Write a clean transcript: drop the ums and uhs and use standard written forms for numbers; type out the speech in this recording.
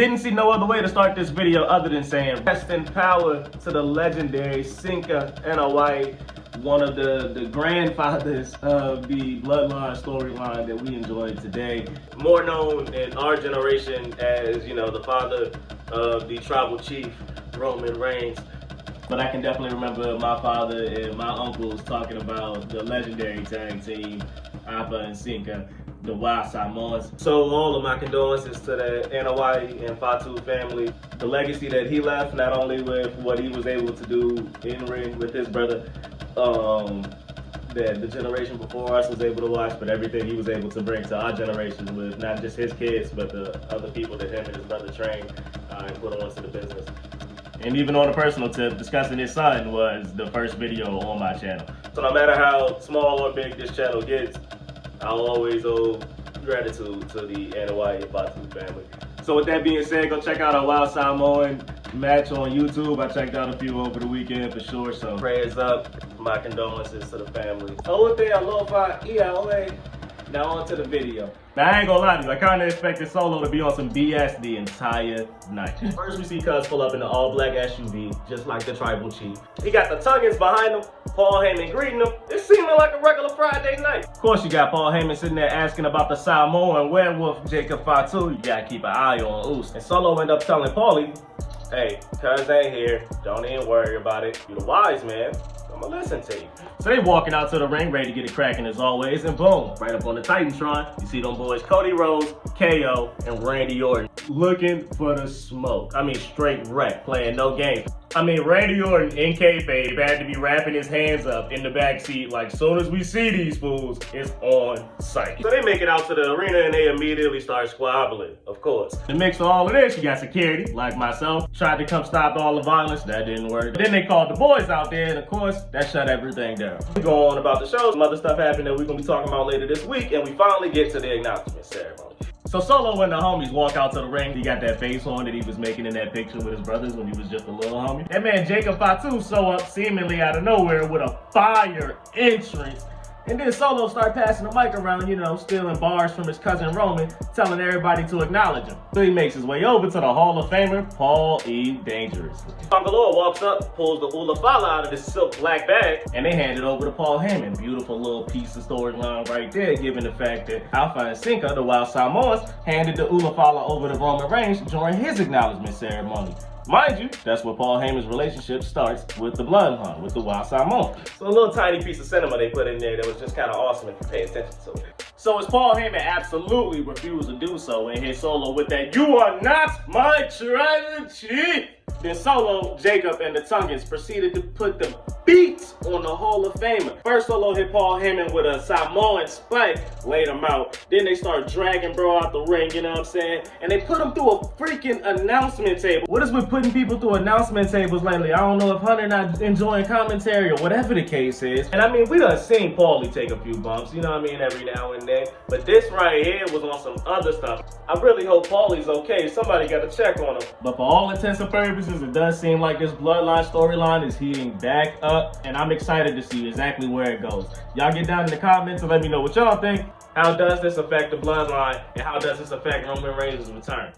Didn't see no other way to start this video other than saying rest in power to the legendary Sika Anoa'i, one of the grandfathers of the Bloodline storyline that we enjoyed today. More known in our generation as, you know, the father of the tribal chief, Roman Reigns. But I can definitely remember my father and my uncles talking about the legendary tag team, Appa and Sika, the Wild Samoans. So all of my condolences to the Anoa'i and Fatu family. The legacy that he left, not only with what he was able to do in ring with his brother, that the generation before us was able to watch, but everything he was able to bring to our generation with not just his kids, but the other people that him and his brother trained and put on to the business. And even on a personal tip, discussing his son was the first video on my channel. So no matter how small or big this channel gets, I'll always owe gratitude to the Anoa'i and Fatu family. So with that being said, go check out our Wild Samoan match on YouTube. I checked out a few over the weekend for sure, so prayers up. My condolences to the family. Now on to the video. Now I ain't gonna lie to you, I kinda expected Solo to be on some BS the entire night. First we see Cuz pull up in the all-black SUV, just like the tribal chief. He got the Tungans behind him, Paul Heyman greeting him. It's seeming like a regular Friday night. Of course you got Paul Heyman sitting there asking about the Samoan werewolf Jacob Fatu. You gotta keep an eye on Oos. And Solo end up telling Paulie, hey, Cuz ain't here, don't even worry about it. You the wise man, I'ma listen to you. So they walking out to the ring, ready to get it cracking as always, and boom, right up on the Titantron, you see them boys Cody Rhodes, KO, and Randy Orton looking for the smoke. I mean, straight wreck, playing no game. I mean, Randy Orton in kayfabe had to be wrapping his hands up in the back seat like, soon as we see these fools, it's on sight. So they make it out to the arena and they immediately start squabbling, of course. To mix all of this, you got security, like myself, tried to come stop all the violence, that didn't work. Then they called the boys out there, and of course, that shut everything down. We go on about the show, some other stuff happened that we're gonna be talking about later this week, and we finally get to the acknowledgement ceremony. So Solo and the homies walk out to the ring. He got that face on that he was making in that picture with his brothers when he was just a little homie. That man Jacob Fatu show up seemingly out of nowhere with a fire entrance. And then Solo start passing the mic around, you know, stealing bars from his cousin Roman, telling everybody to acknowledge him. So he makes his way over to the Hall of Famer, Paul E. Dangerous. Bangalore walks up, pulls the Ulafala out of this silk black bag, and they hand it over to Paul Heyman. Beautiful little piece of storyline right there, given the fact that Alpha and Sika, the Wild Samoans, handed the Ulafala over to Roman Reigns during his acknowledgement ceremony. Mind you, that's where Paul Heyman's relationship starts with the Bloodline, with the Wild Samoans. So a little tiny piece of cinema they put in there that was just kind of awesome if you pay attention to it. So as Paul Heyman absolutely refused to do so and hit Solo with that, "You are not my tribal chief," then Solo, Jacob, and the Tungans proceeded to put the beats on the Hall of Famer. First Solo hit Paul Heyman with a Samoan spike, laid him out. Then they start dragging bro out the ring, you know what I'm saying? And they put him through a freaking announcement table. What is with putting people through announcement tables lately? I don't know if Hunter not enjoying commentary or whatever the case is. And I mean, we done seen Paulie take a few bumps, you know what I mean, every now and then. But this right here was on some other stuff. I really hope Paulie's okay. Somebody got to check on him. But for all intents and purposes, it does seem like this Bloodline storyline is heating back up, and I'm excited to see exactly where it goes. Y'all get down in the comments and let me know what y'all think. How does this affect the Bloodline, and how does this affect Roman Reigns' return?